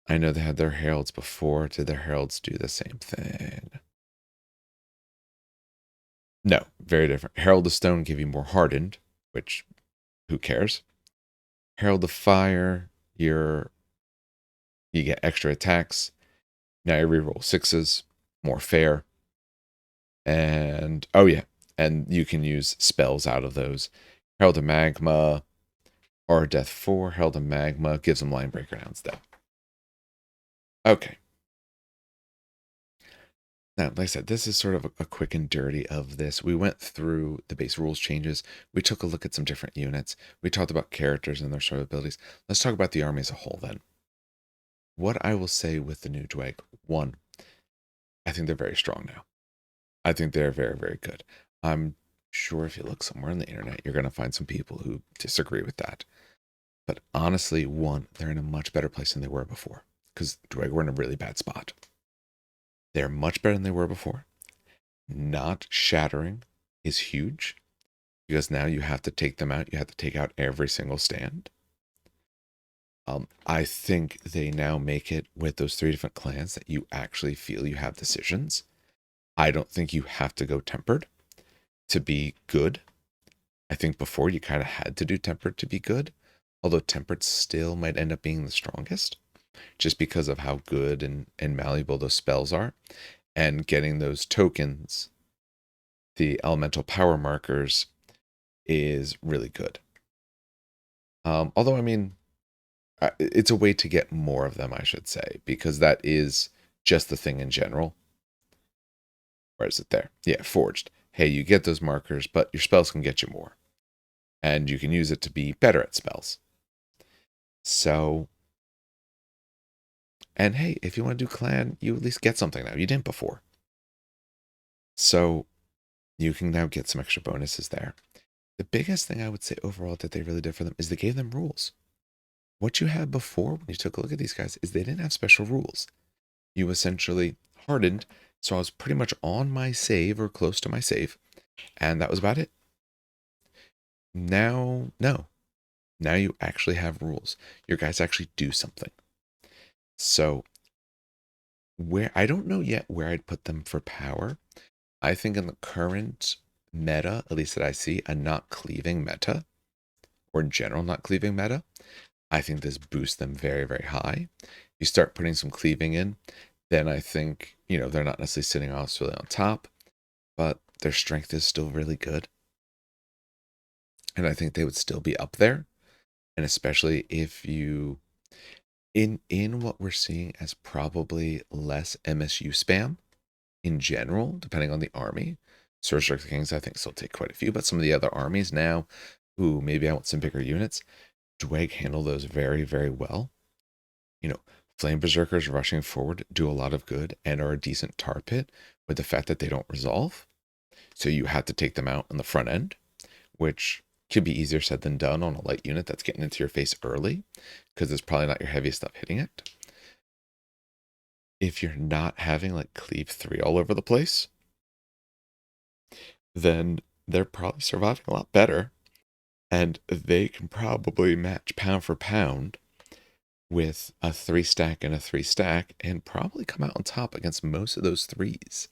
I know they had their heralds before. Did their heralds do the same thing? No, very different. Herald of Stone give you more hardened, which, who cares? Herald of Fire, you get extra attacks. Now you reroll 6s, more fair. And, oh yeah, and you can use spells out of those. Herald of Magma, or Death 4, Herald of Magma, gives them line breaker now instead. Okay. Now, like I said, this is sort of a quick and dirty of this. We went through the base rules changes. We took a look at some different units. We talked about characters and their sort of abilities. Let's talk about the army as a whole then. What I will say with the new Dweg, 1, I think they're very strong now. I think they're very, very good. I'm sure if you look somewhere on the internet, you're going to find some people who disagree with that. But honestly, 1, they're in a much better place than they were before, because Dweg were in a really bad spot. They're much better than they were before. Not shattering is huge, because now you have to take them out. You have to take out every single stand. I think they now make it with those 3 different clans that you actually feel you have decisions. I don't think you have to go tempered to be good. I think before you kind of had to do tempered to be good, although tempered still might end up being the strongest, just because of how good and malleable those spells are. And getting those tokens, the elemental power markers, is really good. Although, I mean, it's a way to get more of them, I should say, because that is just the thing in general. Where is it there? Yeah, forged. Hey, you get those markers, but your spells can get you more. And you can use it to be better at spells. So, and hey, if you want to do clan, you at least get something now. You didn't before. So, you can now get some extra bonuses there. The biggest thing I would say overall that they really did for them is they gave them rules. What you had before when you took a look at these guys is they didn't have special rules. You essentially hardened, so I was pretty much on my save or close to my save, and that was about it. Now, no. Now you actually have rules. Your guys actually do something. So, where I don't know yet where I'd put them for power. I think in the current meta, at least that I see, a not cleaving meta, or in general not cleaving meta, I think this boosts them very, very high. You start putting some cleaving in, then I think, they're not necessarily sitting really on top, but their strength is still really good. And I think they would still be up there. And especially if you, in what we're seeing as probably less MSU spam in general, depending on the army. Sorcerer Kings, I think, still take quite a few, but some of the other armies now, maybe I want some bigger units. Dweg handle those very, very well. You know, Flame Berserkers rushing forward do a lot of good and are a decent tar pit with the fact that they don't resolve. So you have to take them out on the front end, which could be easier said than done on a light unit that's getting into your face early, because it's probably not your heaviest stuff hitting it. If you're not having like cleave 3 all over the place, then they're probably surviving a lot better. And they can probably match pound for pound with a 3 stack and a 3 stack and probably come out on top against most of those threes.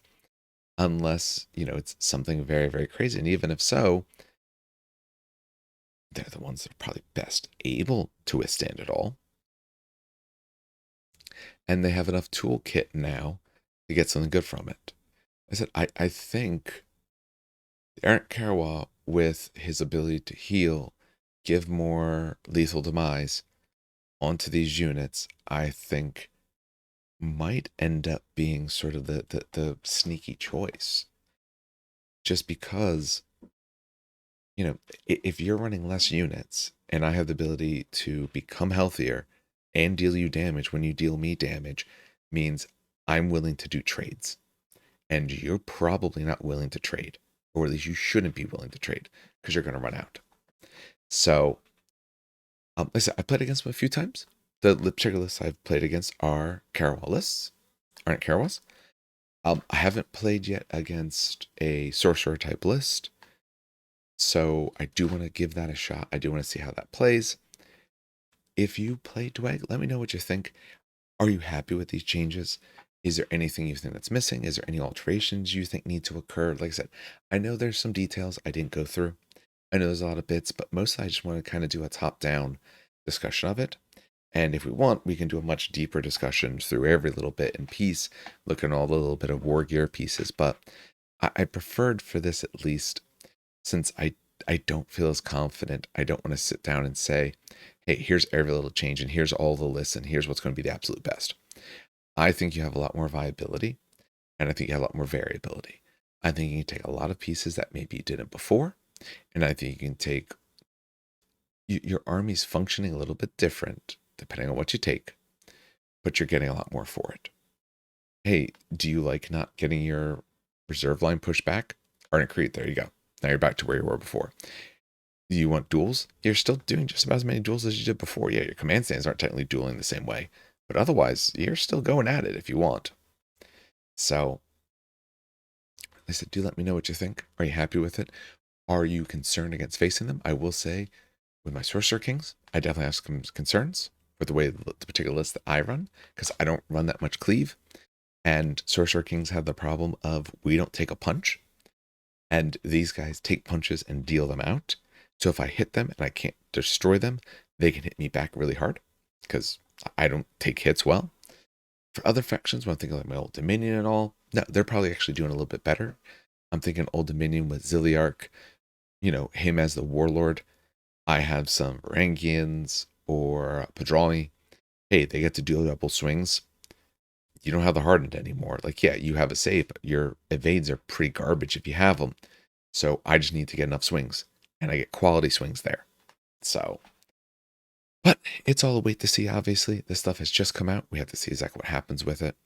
Unless, it's something very, very crazy. And even if so, they're the ones that are probably best able to withstand it all. And they have enough toolkit now to get something good from it. I said, I think Eric Karawa, with his ability to heal, give more lethal demise onto these units, I think might end up being sort of the sneaky choice. Just because, if you're running less units and I have the ability to become healthier and deal you damage when you deal me damage, means I'm willing to do trades. And you're probably not willing to trade, or at least you shouldn't be willing to trade because you're going to run out. So, like I said, I played against them a few times. The particular lists I've played against are Karawa lists, aren't Karawas. I haven't played yet against a sorcerer type list, so I do want to give that a shot. I do want to see how that plays. If you play Dweg, let me know what you think. Are you happy with these changes? Is there anything you think that's missing? Is there any alterations you think need to occur? Like I said, I know there's some details I didn't go through. I know there's a lot of bits, but mostly I just want to kind of do a top-down discussion of it. And if we want, we can do a much deeper discussion through every little bit and piece, looking at all the little bit of war gear pieces. But I preferred for this at least, since I don't feel as confident. I don't want to sit down and say, hey, here's every little change and here's all the lists and here's what's going to be the absolute best. I think you have a lot more viability and I think you have a lot more variability. I think you can take a lot of pieces that maybe you didn't before, and I think you can take your army's functioning a little bit different depending on what you take, but you're getting a lot more for it. Hey, do you like not getting your reserve line pushed back? Or Crete, there you go. Now you're back to where you were before. Do you want duels? You're still doing just about as many duels as you did before. Yeah, your command stands aren't technically dueling the same way, but otherwise, you're still going at it if you want. So, I said, do let me know what you think. Are you happy with it? Are you concerned against facing them? I will say, with my Sorcerer Kings, I definitely have some concerns with the way the particular list that I run, because I don't run that much cleave. And Sorcerer Kings have the problem of we don't take a punch, and these guys take punches and deal them out. So if I hit them and I can't destroy them, they can hit me back really hard because I don't take hits well. For other factions, when I'm thinking like my Old Dominion and all, no, they're probably actually doing a little bit better. I'm thinking Old Dominion with Ziliarch, him as the warlord. I have some Varangians or Padrami. Hey, they get to do double swings. You don't have the hardened anymore. Like, yeah, you have a save, but your evades are pretty garbage if you have them. So I just need to get enough swings, and I get quality swings there. So, but it's all a wait to see, obviously. This stuff has just come out. We have to see exactly what happens with it.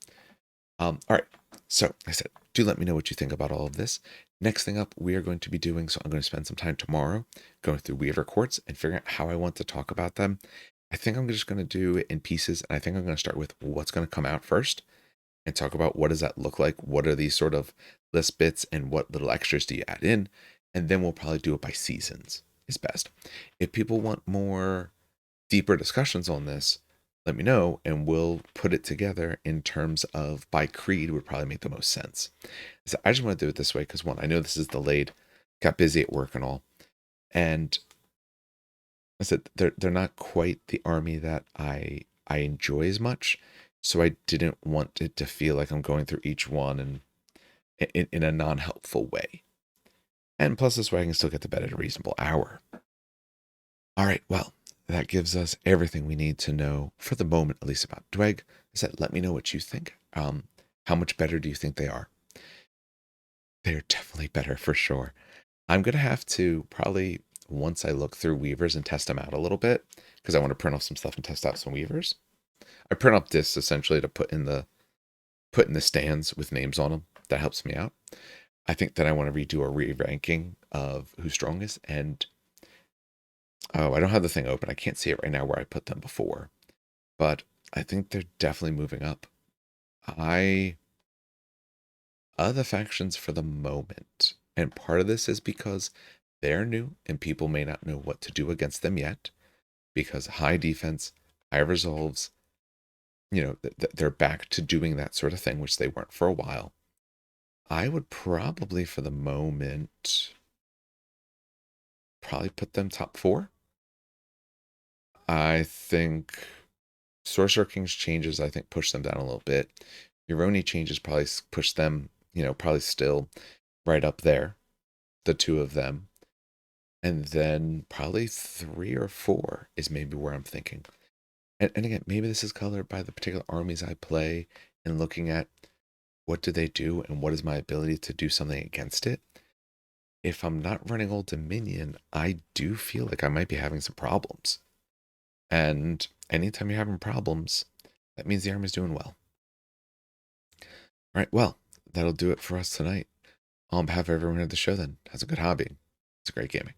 All right. So I said, do let me know what you think about all of this. Next thing up, we are going to be doing, so I'm going to spend some time tomorrow going through Weaver Courts and figuring out how I want to talk about them. I think I'm just going to do it in pieces, and I think I'm going to start with what's going to come out first and talk about what does that look like? What are these sort of list bits and what little extras do you add in? And then we'll probably do it by seasons is best. If people want more deeper discussions on this, let me know and we'll put it together in terms of by creed would probably make the most sense. So I just want to do it this way because one, I know this is delayed, got busy at work and all. And I said they're not quite the army that I enjoy as much. So I didn't want it to feel like I'm going through each one and in a non-helpful way. And plus this way I can still get to bed at a reasonable hour. All right, well, that gives us everything we need to know for the moment, at least about Dweg. I said, let me know what you think. How much better do you think they are? They're definitely better for sure. I'm going to have to probably, once I look through Weavers and test them out a little bit, because I want to print off some stuff and test out some Weavers. I print up discs essentially to put in the stands with names on them. That helps me out. I think that I want to redo a re-ranking of who's strongest, and oh, I don't have the thing open. I can't see it right now where I put them before, but I think they're definitely moving up. I Other factions for the moment, and part of this is because they're new and people may not know what to do against them yet, because high defense, high resolves, they're back to doing that sort of thing, which they weren't for a while. I would probably, for the moment, probably put them top four. I think Sorcerer King's changes, I think, push them down a little bit. Euroni changes probably push them, probably still right up there, the two of them. And then probably three or four is maybe where I'm thinking. And again, maybe this is colored by the particular armies I play and looking at what do they do and what is my ability to do something against it. If I'm not running Old Dominion, I do feel like I might be having some problems. And anytime you're having problems, that means the army's doing well. All right, well, that'll do it for us tonight. On behalf of everyone at the show, then, has a good hobby. It's a great gaming.